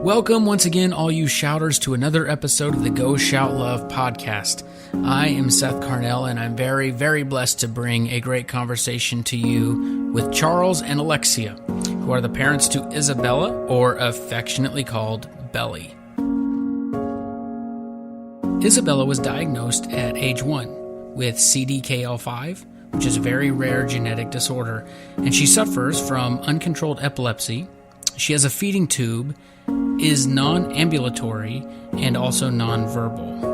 Welcome once again, all you shouters, to another episode of the Go Shout Love podcast. I am Seth Carnell, and I'm very, very blessed to bring a great conversation to you with Charles and Alexia, who are the parents to Isabella, or affectionately called Belly. Isabella was diagnosed at age 1 with CDKL5, which is a very rare genetic disorder, and she suffers from uncontrolled epilepsy. She has a feeding tube, is non-ambulatory, and also non-verbal.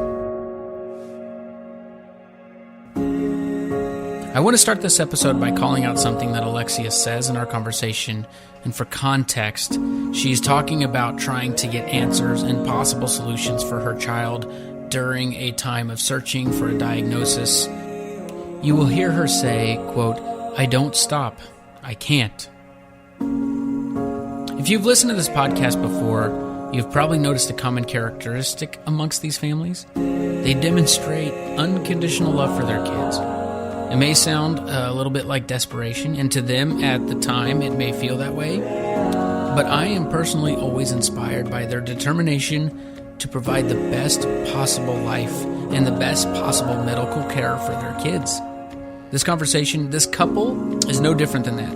I want to start this episode by calling out something that Alexia says in our conversation, and for context, she's talking about trying to get answers and possible solutions for her child during a time of searching for a diagnosis. You will hear her say, quote, "I don't stop. I can't." If you've listened to this podcast before, you've probably noticed a common characteristic amongst these families. They demonstrate unconditional love for their kids. It may sound a little bit like desperation, and to them at the time it may feel that way, but I am personally always inspired by their determination to provide the best possible life and the best possible medical care for their kids. This conversation, this couple, is no different than that.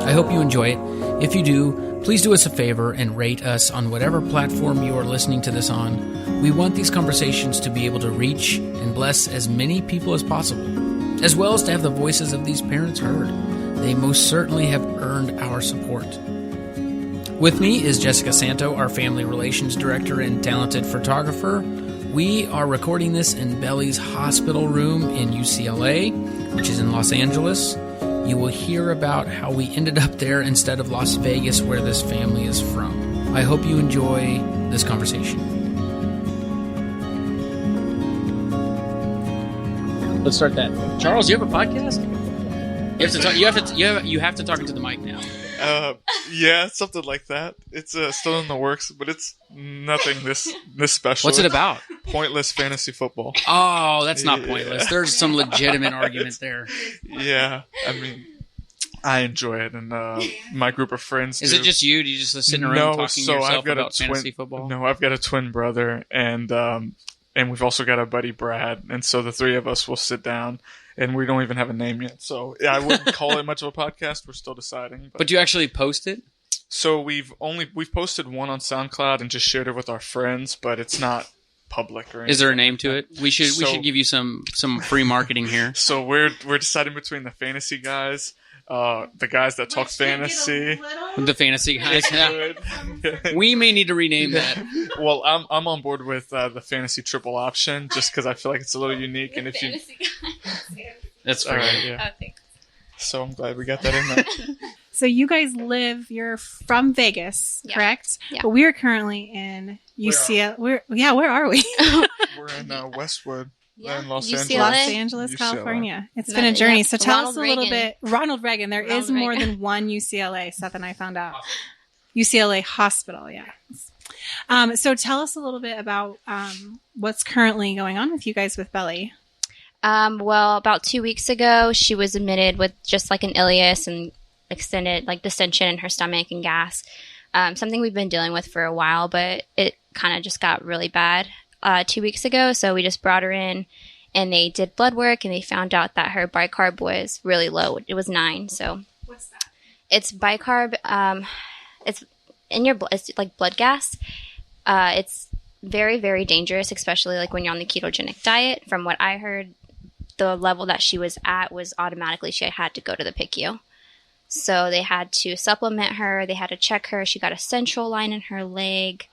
I hope you enjoy it. If you do, please do us a favor and rate us on whatever platform you are listening to this on. We want these conversations to be able to reach and bless as many people as possible, as well as to have the voices of these parents heard. They most certainly have earned our support. With me is Jessica Santo, our family relations director and talented photographer. We are recording this in Belly's hospital room in UCLA, which is in Los Angeles. You will hear about how we ended up there instead of Las Vegas, where this family is from. I hope you enjoy this conversation. Let's start that. Charles, you have a podcast? You have to talk. You have to talk into the mic now. Yeah, something like that. It's still in the works, but it's nothing this special. What's it about? Pointless fantasy football. Oh, that's not pointless. There's some legitimate argument there. Yeah, I mean, I enjoy it, and my group of friends. Is it just you? Do you just sit in a room talking to yourself about fantasy football? No, I've got a twin brother, and we've also got a buddy Brad, and so the three of us will sit down. And we don't even have a name yet. So, yeah, I wouldn't call it much of a podcast. We're still deciding. But do you actually post it? So we've posted one on SoundCloud and just shared it with our friends, but it's not public or anything. Is there a name to it? We should give you some free marketing here. So we're deciding between the fantasy guys, the guys that talk fantasy. The fantasy guys. Yeah. We may need to rename that. Well, I'm on board with the fantasy triple option just because I feel like it's a little unique. And if you, that's fair. Yeah. So I'm glad we got that in there. So you guys you're from Vegas, correct? Yeah. But we're currently in UCLA. Where are we? We're in Westwood. Yeah. In Los Angeles, California. It's been a journey. So tell us a little bit. Ronald Reagan. There is more than one UCLA, Seth and I found out. UCLA Hospital, yeah. So tell us a little bit about what's currently going on with you guys with Belly. Well, about 2 weeks ago, she was admitted with just like an ileus and extended like distension in her stomach and gas. Something we've been dealing with for a while, but it kind of just got really bad 2 weeks ago. So we just brought her in and they did blood work and they found out that her bicarb was really low. It was 9. So What's that? It's bicarb. It's in your blood. It's like blood gas. It's very, very dangerous, especially like when you're on the ketogenic diet. From what I heard, the level that she was at was automatically she had to go to the PICU. So they had to supplement her. They had to check her. She got a central line in her leg,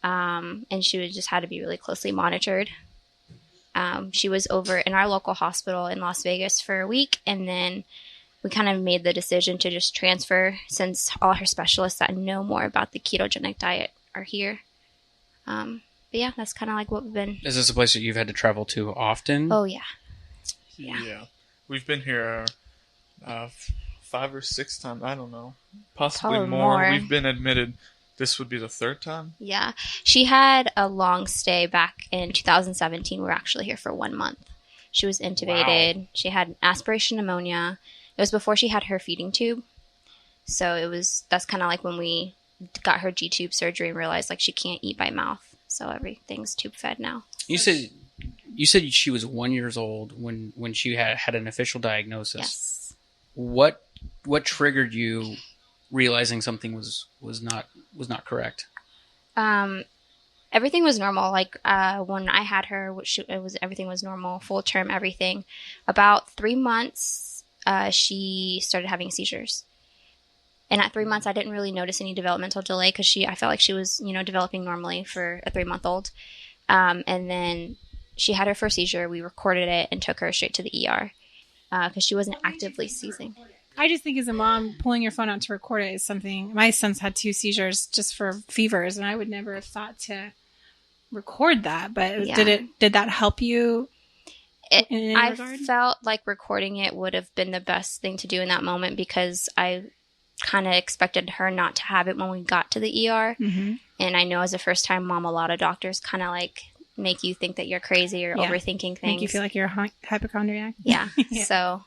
and she just had to be really closely monitored. She was over in our local hospital in Las Vegas for a week, and then we kind of made the decision to just transfer since all her specialists that know more about the ketogenic diet are here. But yeah, that's kind of like what we've been. Is this a place that you've had to travel to often? Oh, yeah. Yeah. We've been here 5 or 6 times. I don't know. Possibly Probably more. more. We've been admitted. This would be the 3rd time. Yeah. She had a long stay back in 2017. We were actually here for 1 month. She was intubated. Wow. She had aspiration pneumonia. It was before she had her feeding tube. So that's kind of like when we got her G-tube surgery and realized like she can't eat by mouth. So everything's tube fed now. You said she was 1 year old when she had an official diagnosis. Yes. What triggered you realizing something was not correct? Everything was normal. Like when I had her, everything was normal, full term, everything. About 3 months, she started having seizures. And at 3 months, I didn't really notice any developmental delay because I felt like she was, developing normally for a 3-month-old. And then she had her first seizure. We recorded it and took her straight to the ER because she wasn't actively seizing. I just think as a mom, pulling your phone out to record it is something. My son's had 2 seizures just for fevers, and I would never have thought to record that. But did that help you? I felt like recording it would have been the best thing to do in that moment because I kind of expected her not to have it when we got to the ER. Mm-hmm. And I know as a first-time mom, a lot of doctors kind of like make you think that you're crazy or overthinking things. Make you feel like you're a hypochondriac. Yeah. So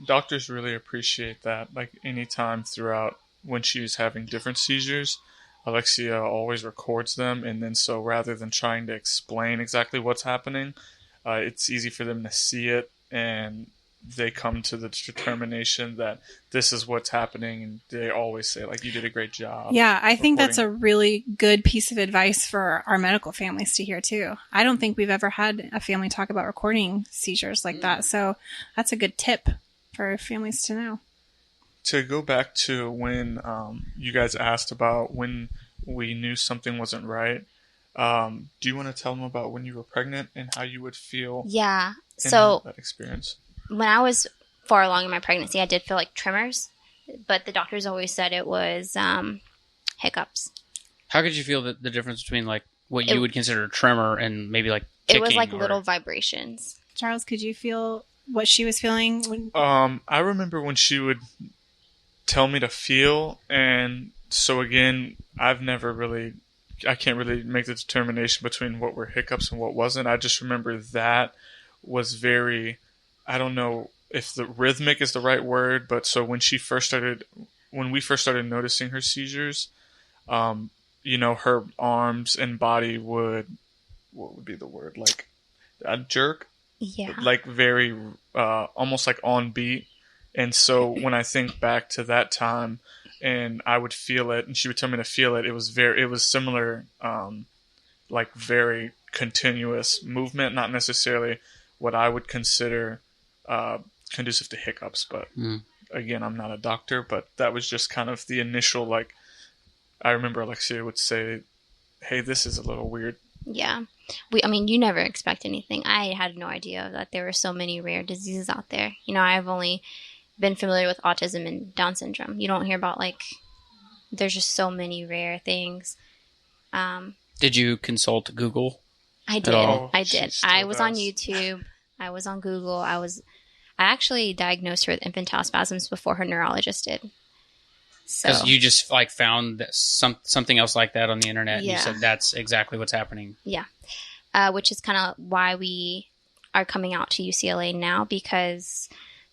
doctors really appreciate that. Like anytime throughout when she was having different seizures, Alexia always records them. And then so rather than trying to explain exactly what's happening, it's easy for them to see it and they come to the determination that this is what's happening. And they always say like, you did a great job. Yeah. I think that's a really good piece of advice for our medical families to hear too. I don't think we've ever had a family talk about recording seizures like that. So that's a good tip for families to know. To go back to when you guys asked about when we knew something wasn't right, do you want to tell them about when you were pregnant and how you would feel? Yeah. In so that experience? When I was far along in my pregnancy, I did feel like tremors, but the doctors always said it was hiccups. How could you feel the difference between like what you would consider a tremor and maybe like kicking? It was like little vibrations. Charles, could you feel what she was feeling? I remember when she would tell me to feel, and so again, I can't really make the determination between what were hiccups and what wasn't. I just remember that was very, I don't know if the rhythmic is the right word, but so when we first started noticing her seizures, her arms and body what would be the word? Like a jerk? Yeah. Like very, almost like on beat. And so when I think back to that time and I would feel it and she would tell me to feel it, it was similar, like very continuous movement, not necessarily what I would consider conducive to hiccups. But again, I'm not a doctor, but that was just kind of the initial, like, I remember Alexia would say, hey, this is a little weird. Yeah. You never expect anything. I had no idea that there were so many rare diseases out there. I've only been familiar with autism and Down syndrome. You don't hear about, like, there's just so many rare things. Did you consult Google? I did. I was on YouTube. I was on Google. I actually diagnosed her with infantile spasms before her neurologist did. Because you just like found that something else like that on the internet, and you said that's exactly what's happening. Yeah, which is kind of why we are coming out to UCLA now, because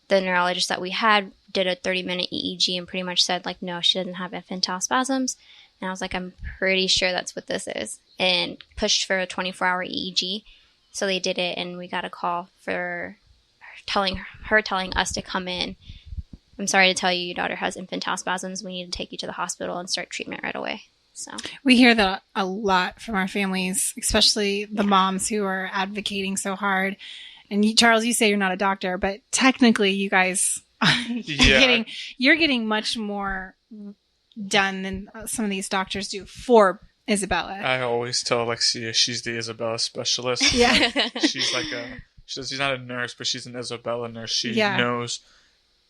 the neurologist that we had did a 30-minute EEG and pretty much said, like, no, she doesn't have infantile spasms. And I was like, I'm pretty sure that's what this is, and pushed for a 24-hour EEG. So they did it, and we got a call for telling us to come in. I'm sorry to tell you, your daughter has infantile spasms. We need to take you to the hospital and start treatment right away. So we hear that a lot from our families, especially the moms who are advocating so hard. And you, Charles, you say you're not a doctor, but technically you guys you're getting much more done than some of these doctors do for Isabella. I always tell Alexia she's the Isabella specialist. Yeah. She's not a nurse, but she's an Isabella nurse. She knows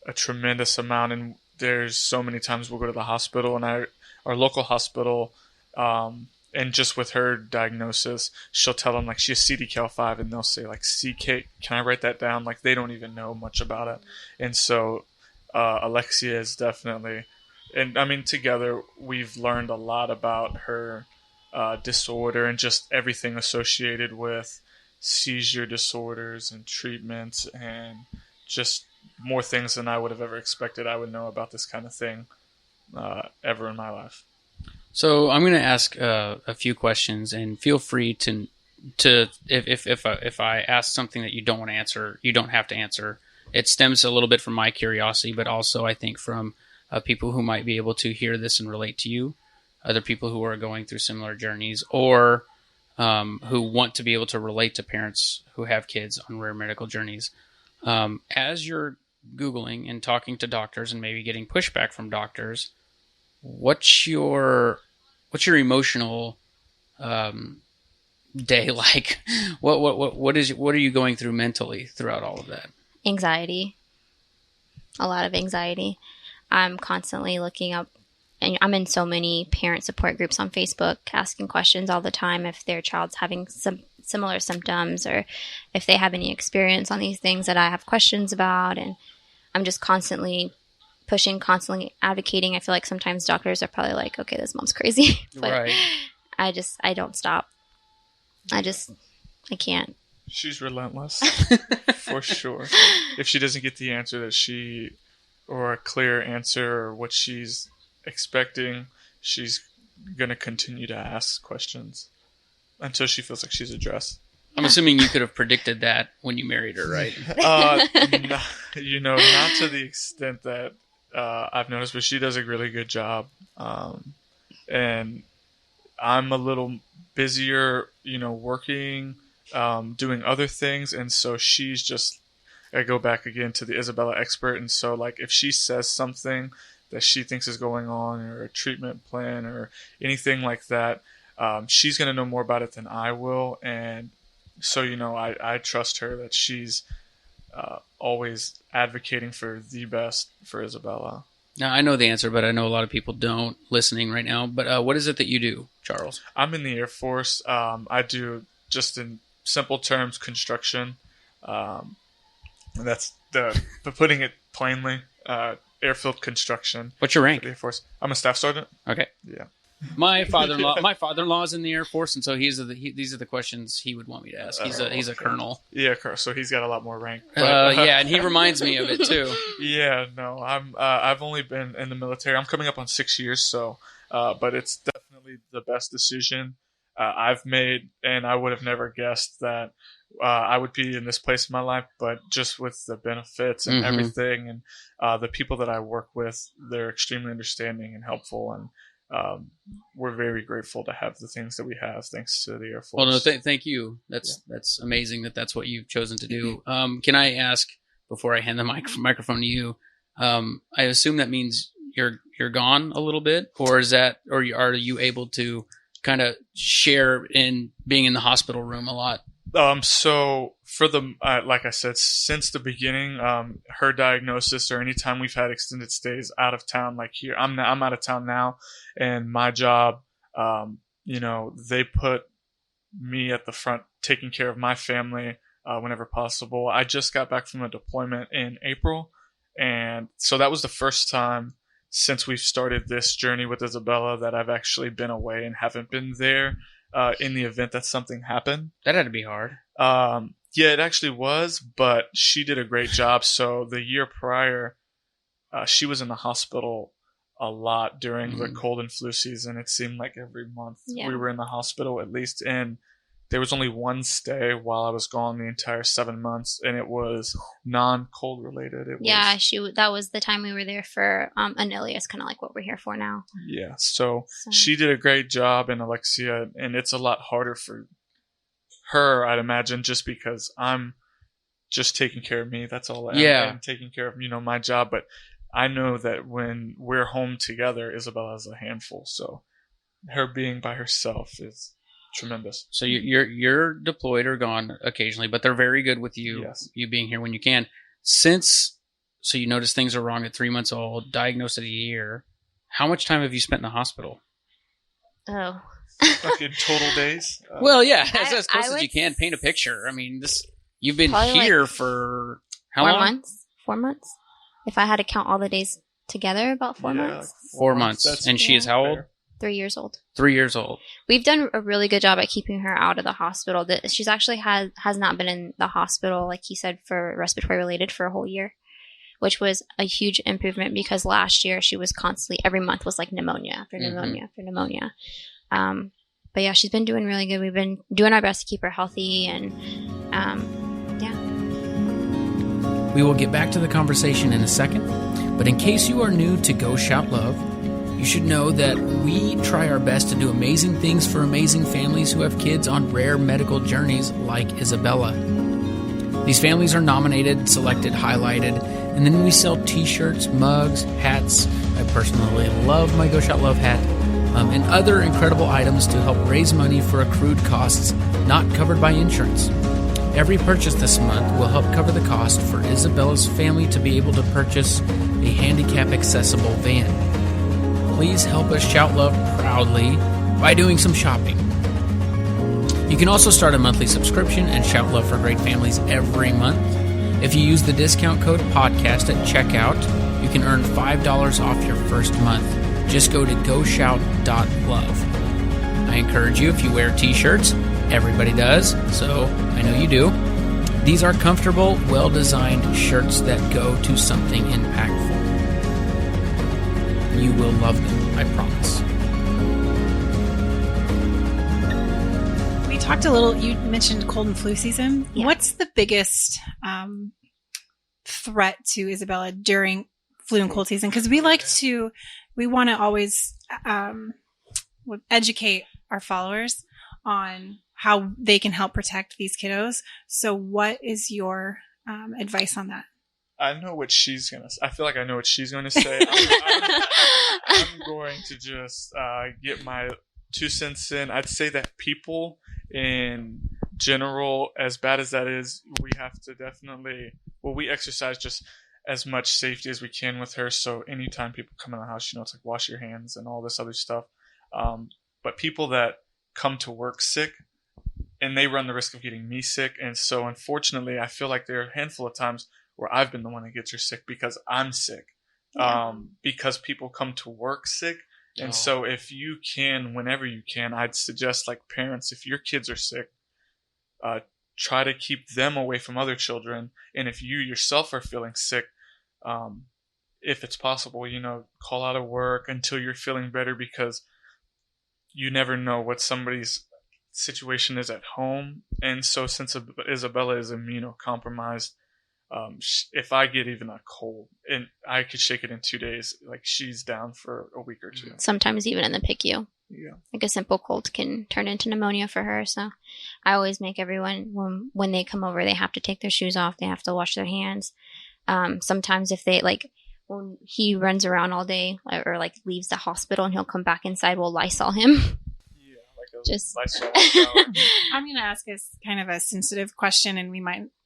a tremendous amount, and there's so many times we'll go to the hospital, and our local hospital, and just with her diagnosis, she'll tell them, like, she has CDKL5, and they'll say, like, CK, can I write that down? Like, they don't even know much about it. And so Alexia is definitely, and I mean, together we've learned a lot about her disorder and just everything associated with seizure disorders and treatments, and just more things than I would have ever expected I would know about this kind of thing ever in my life. So I'm going to ask a few questions, and feel free to if I ask something that you don't want to answer, you don't have to answer. It stems a little bit from my curiosity, but also I think from people who might be able to hear this and relate to you, other people who are going through similar journeys, or who want to be able to relate to parents who have kids on rare medical journeys. As you're Googling and talking to doctors and maybe getting pushback from doctors, what's your emotional day like? What are you going through mentally throughout all of that? Anxiety. A lot of anxiety. I'm constantly looking up, and I'm in so many parent support groups on Facebook, asking questions all the time if their child's having some similar symptoms or if they have any experience on these things that I have questions about. And I'm just constantly pushing, constantly advocating. I feel like sometimes doctors are probably like, okay, this mom's crazy. But right. I don't stop. I can't. She's relentless, for sure. If she doesn't get the answer or a clear answer or what she's expecting, she's going to continue to ask questions until she feels like she's addressed. I'm assuming you could have predicted that when you married her, right? Not to the extent that I've noticed, but she does a really good job. And I'm a little busier, working, doing other things. And so she's just, I go back again to the Isabella expert. And so like if she says something that she thinks is going on or a treatment plan or anything like that, she's going to know more about it than I will. And so, I trust her that she's always advocating for the best for Isabella. Now, I know the answer, but I know a lot of people don't listening right now. But what is it that you do, Charles? I'm in the Air Force. I do, just in simple terms, construction. That's but putting it plainly, airfield construction. What's your rank? Air Force. I'm a staff sergeant. Okay. Yeah. My father-in-law is in the Air Force, and so these are the questions he would want me to ask. He's a colonel. Yeah, so he's got a lot more rank. Yeah, and he reminds me of it too. Yeah, no, I've only been in the military. I'm coming up on 6 years, so but it's definitely the best decision I've made, and I would have never guessed that I would be in this place in my life. But just with the benefits and everything, and the people that I work with, they're extremely understanding and helpful, and we're very grateful to have the things that we have, thanks to the Air Force. Well, no, thank you. That's amazing that's what you've chosen to do. Can I ask, before I hand the microphone to you, I assume that means you're gone a little bit, or are you able to kind of share in being in the hospital room a lot? So for like I said, since the beginning, her diagnosis or anytime we've had extended stays out of town, like here, I'm out of town now, and my job, they put me at the front, taking care of my family, whenever possible. I just got back from a deployment in April. And so that was the first time since we've started this journey with Isabella that I've actually been away and haven't been there. In the event that something happened. That had to be hard. Yeah, it actually was, but she did a great job. So the year prior, she was in the hospital a lot during the cold and flu season. It seemed like every month we were in the hospital at least. And there was only one stay while I was gone the entire 7 months, and it was non-cold related. That was the time we were there for Anilius, kind of like what we're here for now. Yeah, so she did a great job, and Alexia, and it's a lot harder for her, I'd imagine, just because I'm just taking care of me. That's all I'm taking care of, my job. But I know that when we're home together, Isabella's a handful. So her being by herself is tremendous. So you're deployed or gone occasionally, but they're very good with you. Yes. You being here when you can. So you notice things are wrong at 3 months old, diagnosed at a year. How much time have you spent in the hospital? Oh, like in total days. Well, yeah, as close as you can. Paint a picture. I mean, you've been here for how long? 4 months. If I had to count all the days together, about 4 months. 4 months. And she is how old? 3 years old. 3 years old. We've done a really good job at keeping her out of the hospital. She's actually has not been in the hospital, like he said, for respiratory related for a whole year. which was a huge improvement because last year she was constantly, every month was like pneumonia after pneumonia after pneumonia. But yeah, she's been doing really good. We've been doing our best to keep her healthy, and yeah. We will get back to the conversation in a second, but in case you are new to Go Shout Love, you should know that we try our best to do amazing things for amazing families who have kids on rare medical journeys like Isabella. These families are nominated, selected, highlighted, and then we sell t-shirts, mugs, hats. I personally love my Go Shout Love hat, and other incredible items to help raise money for accrued costs not covered by insurance. Every purchase this month will help cover the cost for Isabella's family to be able to purchase a handicap-accessible van. Please help us shout love proudly by doing some shopping. You can also start a monthly subscription and shout love for great families every month. If you use the discount code podcast at checkout, you can earn $5 off your first month. Just go to goshout.love. I encourage you, if you wear t-shirts, everybody does, so I know you do. These are comfortable, well-designed shirts that go to something impactful. You will love them, I promise. We talked a little, you mentioned cold and flu season. Yeah. What's the biggest threat to Isabella during flu and cold season? Because we want to always educate our followers on how they can help protect these kiddos. So what is your advice on that? I know what she's going to say. I feel like I know what she's going to say. I'm going to just get my 2 cents in. I'd say that people in general, as bad as that is, we have to definitely, we exercise just as much safety as we can with her. So anytime people come in the house, it's like wash your hands and all this other stuff. But people that come to work sick, and they run the risk of getting me sick. And so unfortunately, I feel like there are a handful of times where I've been the one that gets her sick because I'm sick. Because people come to work sick. And so if you can, whenever you can, I'd suggest, like, parents, if your kids are sick, try to keep them away from other children. And if you yourself are feeling sick, if it's possible, call out of work until you're feeling better, because you never know what somebody's situation is at home. And so since Isabella is immunocompromised, if I get even a cold, and I could shake it in 2 days, like, she's down for a week or two. Sometimes even in the PICU. Yeah. Like a simple cold can turn into pneumonia for her. So I always make everyone, when they come over, they have to take their shoes off. They have to wash their hands. Sometimes if they, like, when he runs around all day or like leaves the hospital and he'll come back inside, we'll Lysol him. Yeah, like a Lysol shower. I'm going to ask us kind of a sensitive question, and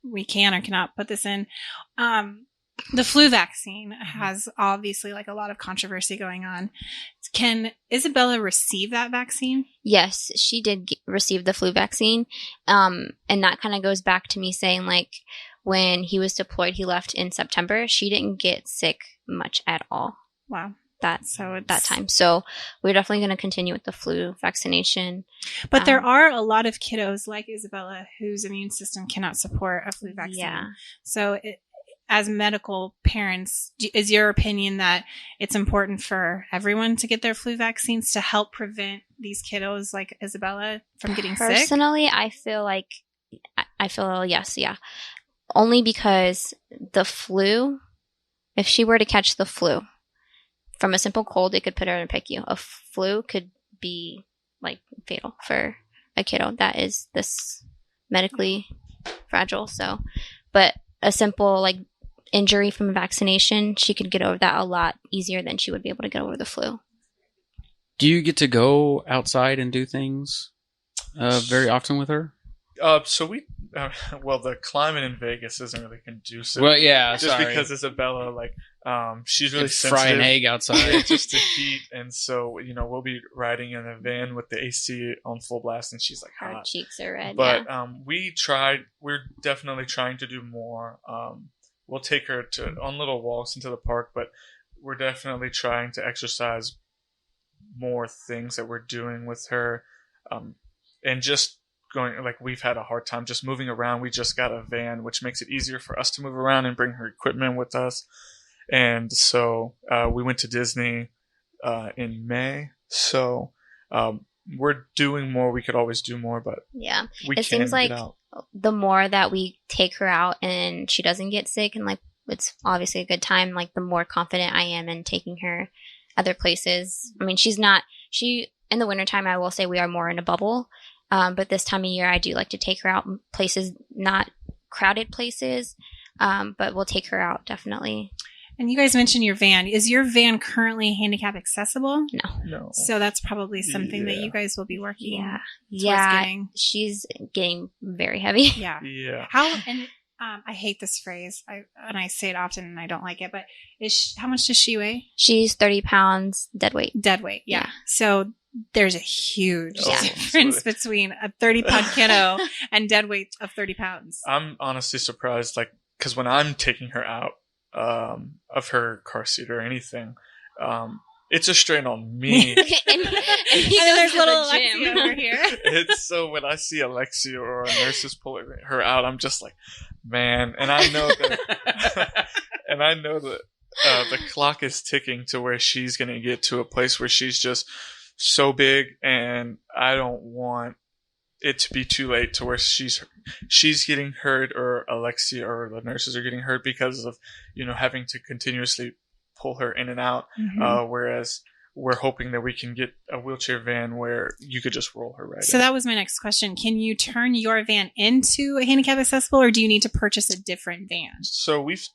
we can or cannot put this in. The flu vaccine has obviously, like, a lot of controversy going on. Can Isabella receive that vaccine? Yes, she did receive the flu vaccine. And that kind of goes back to me saying, like, when he was deployed, he left in September. She didn't get sick much at all. Wow. That time. So we're definitely going to continue with the flu vaccination. But there are a lot of kiddos like Isabella whose immune system cannot support a flu vaccine. Yeah. So as medical parents, is your opinion that it's important for everyone to get their flu vaccines to help prevent these kiddos like Isabella from getting sick? Personally, I feel yes, yeah. Only because the flu, if she were to catch the flu, from a simple cold, it could put her in a PICU. A flu could be, like, fatal for a kiddo that is this medically fragile. So, but a simple, like, injury from a vaccination, she could get over that a lot easier than she would be able to get over the flu. Do you get to go outside and do things very often with her? So we, the climate in Vegas isn't really conducive. Well, yeah, just because Isabella, like, she's really sensitive. Fry an egg outside. Just to heat, and so we'll be riding in a van with the AC on full blast, and she's like hot. Her cheeks are red. But we're definitely trying to do more. We'll take her on little walks into the park, but we're definitely trying to exercise more things that we're doing with her, and just we've had a hard time just moving around. We just got a van, which makes it easier for us to move around and bring her equipment with us. And so we went to Disney in May. So we're doing more. We could always do more, but yeah, it seems like the more that we take her out and she doesn't get sick, and like it's obviously a good time, like the more confident I am in taking her other places. I mean, she in the wintertime, I will say we are more in a bubble. But this time of year, I do like to take her out places, not crowded places, but we'll take her out definitely. And you guys mentioned your van. Is your van currently handicap accessible? No. So that's probably something that you guys will be working. Yeah. She's getting very heavy. Yeah. Yeah. I hate this phrase, and I say it often, and I don't like it. But how much does she weigh? She's 30 pounds dead weight. Dead weight. Yeah. So there's a huge difference absolutely. between a 30-pound kiddo and dead weight of 30 pounds. I'm honestly surprised, because when I'm taking her out of her car seat or anything, it's a strain on me. and there's little Alexia over here. It's so when I see Alexia or our nurses pulling her out, I'm just like, man. And I know that, the clock is ticking to where she's going to get to a place where she's just so big, and I don't want it to be too late to where she's getting hurt, or Alexia or the nurses are getting hurt because of having to continuously pull her in and out. Mm-hmm. Whereas we're hoping that we can get a wheelchair van where you could just roll her right So in. that was my next question. Can you turn your van into a handicap accessible, or do you need to purchase a different van? So we've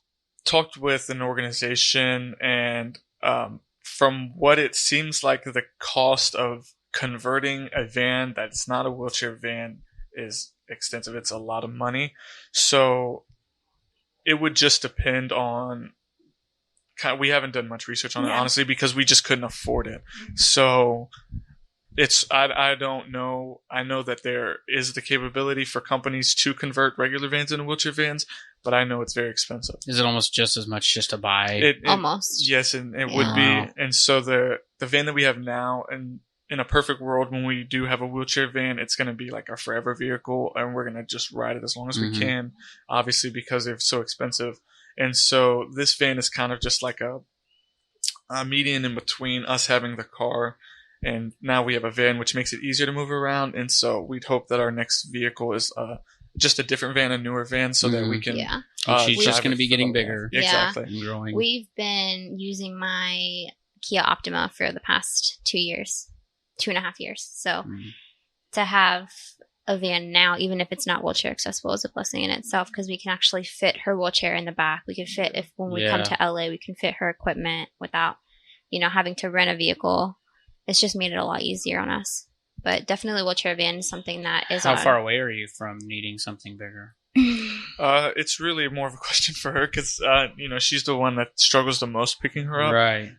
talked with an organization, and from what it seems like, the cost of converting a van that's not a wheelchair van is extensive. It's a lot of money. So it would just depend on we haven't done much research on it, honestly, because we just couldn't afford it. So I don't know. I know that there is the capability for companies to convert regular vans into wheelchair vans, but I know it's very expensive. Is it almost just as much just to buy? Almost. Yes, and it would be. And so the van that we have now, and in a perfect world, when we do have a wheelchair van, it's going to be like our forever vehicle, and we're going to just ride it as long as we can, obviously, because they're so expensive. And so this van is kind of just like a median in between us having the car, and now we have a van, which makes it easier to move around. And so we'd hope that our next vehicle is just a different van, a newer van, so that we can. Yeah. She's just going to be getting bigger. Yeah, exactly. And growing. We've been using my Kia Optima for the past 2.5 years. So to have a van now, even if it's not wheelchair accessible, is a blessing in itself, because we can actually fit her wheelchair in the back. We can fit, when we come to LA, we can fit her equipment without, having to rent a vehicle. It's just made it a lot easier on us. But definitely wheelchair van is something that is How far away are you from needing something bigger? It's really more of a question for her, because she's the one that struggles the most picking her up. Right.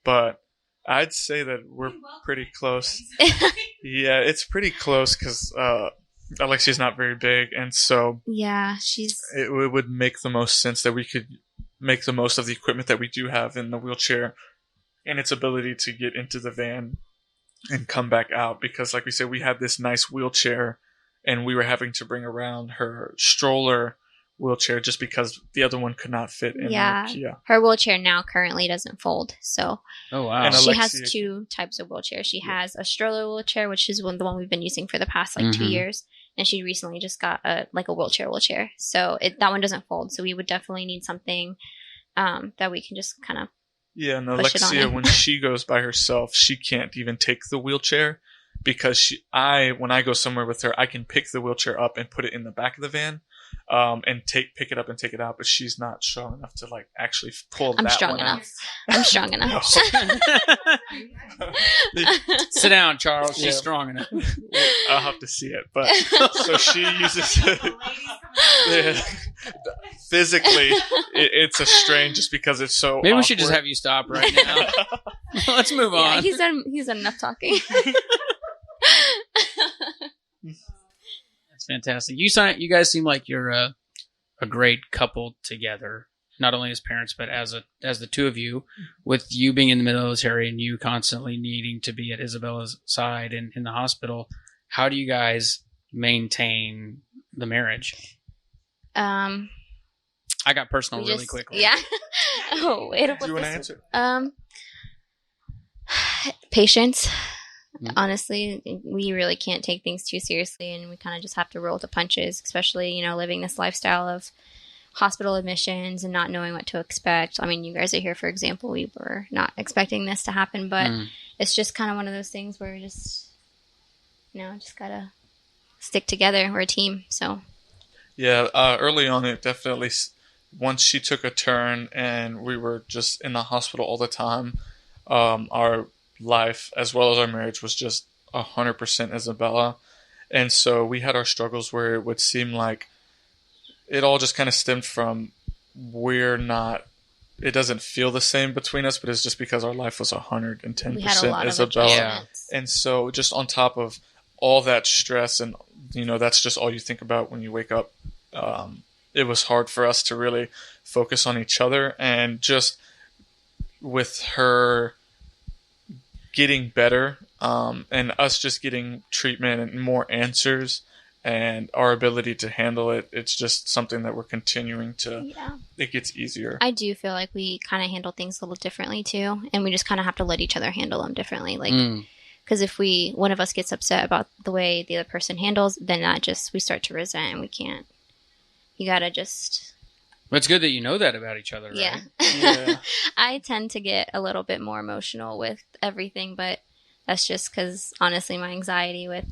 But I'd say that we're pretty close. Yeah, it's pretty close, because Alexia's not very big, and so it would make the most sense that we could make the most of the equipment that we do have in the wheelchair and its ability to get into the van and come back out, because like we said, we had this nice wheelchair, and we were having to bring around her stroller wheelchair just because the other one could not fit in the Kia. Her wheelchair now currently doesn't fold. So And she has two types of wheelchair. She has a stroller wheelchair, which is the one we've been using for the past 2 years, and she recently just got a wheelchair. So that one doesn't fold. So we would definitely need something that we can just kind of and Alexia, when she goes by herself, she can't even take the wheelchair, because when I go somewhere with her, I can pick the wheelchair up and put it in the back of the van, and pick it up and take it out, but she's not strong enough to actually pull that one out. I'm strong enough. Sit down, Charles. She's strong enough. I'll have to see it, but so she uses physically. It's a strain just because it's so. Maybe awkward. we should just have you stop right now. Let's move on. He's done enough talking. That's fantastic. You guys seem like you're a great couple together, not only as parents, but as the two of you, with you being in the military and you constantly needing to be at Isabella's side and in the hospital. How do you guys maintain the marriage? I got personal really quickly. Yeah. Oh, wait. Do you want to answer? Patience. Honestly, we really can't take things too seriously, and we kind of just have to roll with the punches, especially, living this lifestyle of hospital admissions and not knowing what to expect. I mean, you guys are here, for example. We were not expecting this to happen, but it's just kind of one of those things where we just gotta stick together. We're a team, so. Yeah, early on, it definitely, once she took a turn and we were just in the hospital all the time, our life as well as our marriage was just 100% Isabella. And so we had our struggles where it would seem like it all just kind of stemmed from it doesn't feel the same between us, but it's just because our life was 110% Isabella. And so just on top of all that stress and, that's just all you think about when you wake up. It was hard for us to really focus on each other, and just with her getting better, and us just getting treatment and more answers and our ability to handle it, it's just something that we're continuing to, it gets easier. I do feel like we kind of handle things a little differently too, and we just kind of have to let each other handle them differently. Because if one of us gets upset about the way the other person handles, then we start to resent, and we can't. You gotta just... But it's good that you know that about each other, right? Yeah. I tend to get a little bit more emotional with everything, but that's just because, honestly, my anxiety with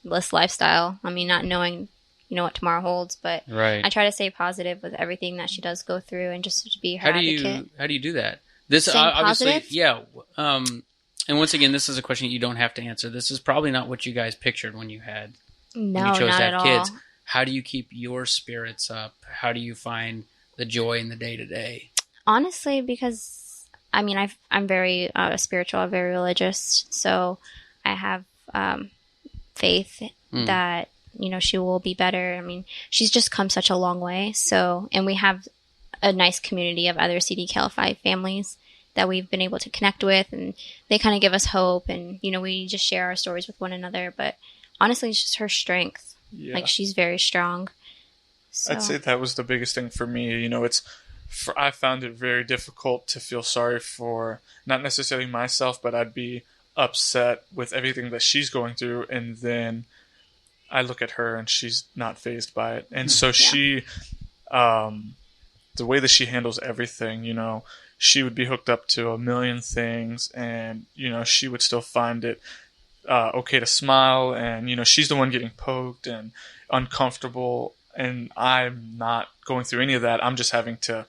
this lifestyle, not knowing, what tomorrow holds, but I try to stay positive with everything that she does go through, and just to be her advocate. How do you do that? This obviously, positive? Yeah. And once again, this is a question you don't have to answer. This is probably not what you guys pictured when you chose to have kids. How do you keep your spirits up? How do you find the joy in the day-to-day? Honestly, because, I'm very spiritual, very religious, so I have faith that, she will be better. She's just come such a long way, and we have a nice community of other CDKL5 families that we've been able to connect with, and they kind of give us hope, and, we just share our stories with one another, but honestly, it's just her strength. Yeah. She's very strong. So. I'd say that was the biggest thing for me. I found it very difficult to feel sorry for not necessarily myself, but I'd be upset with everything that she's going through, and then I look at her and she's not fazed by it. And so she, the way that she handles everything, she would be hooked up to a million things, and, she would still find it okay to smile, and she's the one getting poked and uncomfortable, and I'm not going through any of that. I'm just having to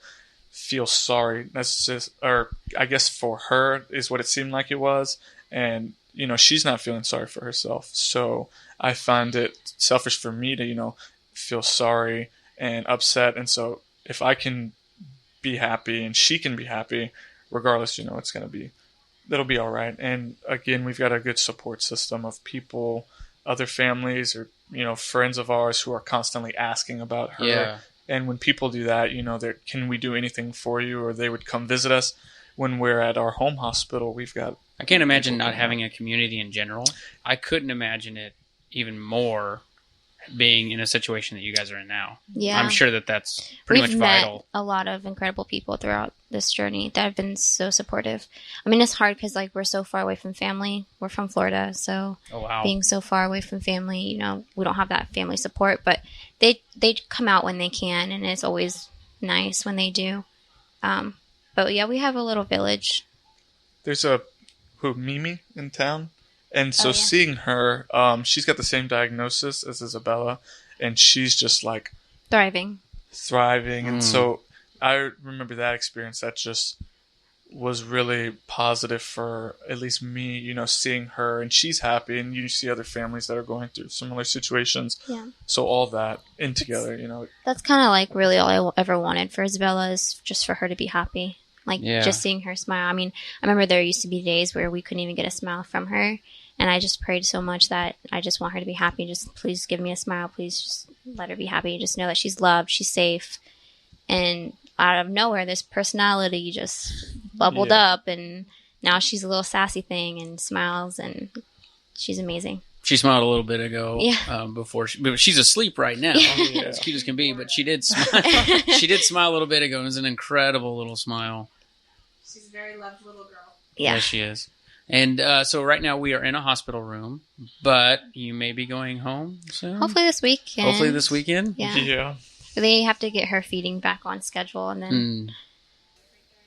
feel sorry. That's just, or I guess for her is what it seemed like it was, and she's not feeling sorry for herself. So I find it selfish for me to feel sorry and upset, and so if I can be happy and she can be happy, regardless, it's gonna be. That'll be all right. And again, we've got a good support system of people, other families, or, friends of ours who are constantly asking about her. Yeah. And when people do that, can we do anything for you? Or they would come visit us when we're at our home hospital. We've got... I can't imagine not having a community in general. I couldn't imagine it even more being in a situation that you guys are in now. Yeah. I'm sure that's pretty much vital. Met a lot of incredible people throughout this journey that have been so supportive. It's hard because we're so far away from family. We're from Florida, so being so far away from family, we don't have that family support, but they come out when they can, and it's always nice when they do. But yeah, we have a little village. There's Mimi in town. And so seeing her, she's got the same diagnosis as Isabella, and she's just thriving. And so I remember that experience. That just was really positive for at least me, seeing her, and she's happy, and you see other families that are going through similar situations. Yeah. So all that in together, That's kind of really all I ever wanted for Isabella, is just for her to be happy. Just seeing her smile. I remember there used to be days where we couldn't even get a smile from her. And I just prayed so much that I just want her to be happy. Just please give me a smile. Please just let her be happy. Just know that she's loved. She's safe. And out of nowhere, this personality just bubbled up. And now she's a little sassy thing and smiles. And she's amazing. She smiled a little bit ago. Yeah. Before she's asleep right now. Yeah. As cute as can be, but she did smile. She did smile a little bit ago. It was an incredible little smile. She's a very loved little girl. Yeah. Yes, she is. And so right now we are in a hospital room, but you may be going home soon. Hopefully this weekend. Hopefully this weekend. Yeah. They have to get her feeding back on schedule, and then.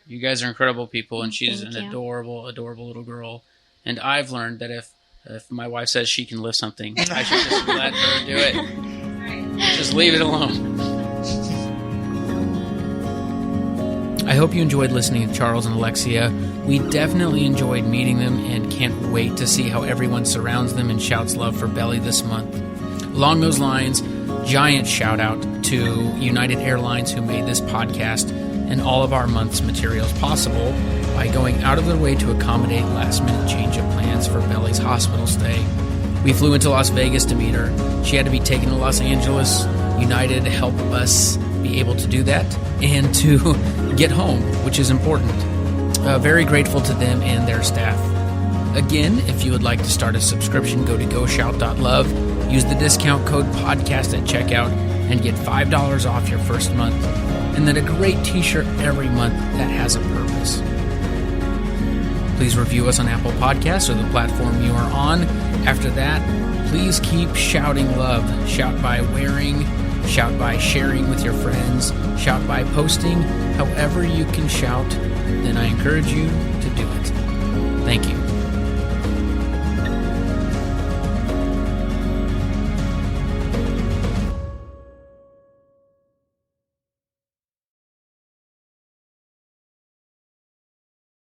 You guys are incredible people, and she's Thank an you. adorable little girl. And I've learned that if my wife says she can lift something, I should just let her do it. Just leave it alone. I hope you enjoyed listening to Charles and Alexia. We definitely enjoyed meeting them and can't wait to see how everyone surrounds them and shouts love for Belly this month. Along those lines, giant shout out to United Airlines, who made this podcast and all of our month's materials possible by going out of their way to accommodate last-minute change of plans for Belly's hospital stay. We flew into Las Vegas to meet her. She had to be taken to Los Angeles. United helped us be able to do that and to get home, which is important. Very grateful to them and their staff. Again, if you would like to start a subscription, go to GoShout.love, use the discount code podcast at checkout, and get $5 off your first month. And then a great t-shirt every month that has a purpose. Please review us on Apple Podcasts or the platform you are on. After that, please keep shouting love. Shout by wearing, shout by sharing with your friends, shout by posting. However you can shout, then I encourage you to do it. Thank you.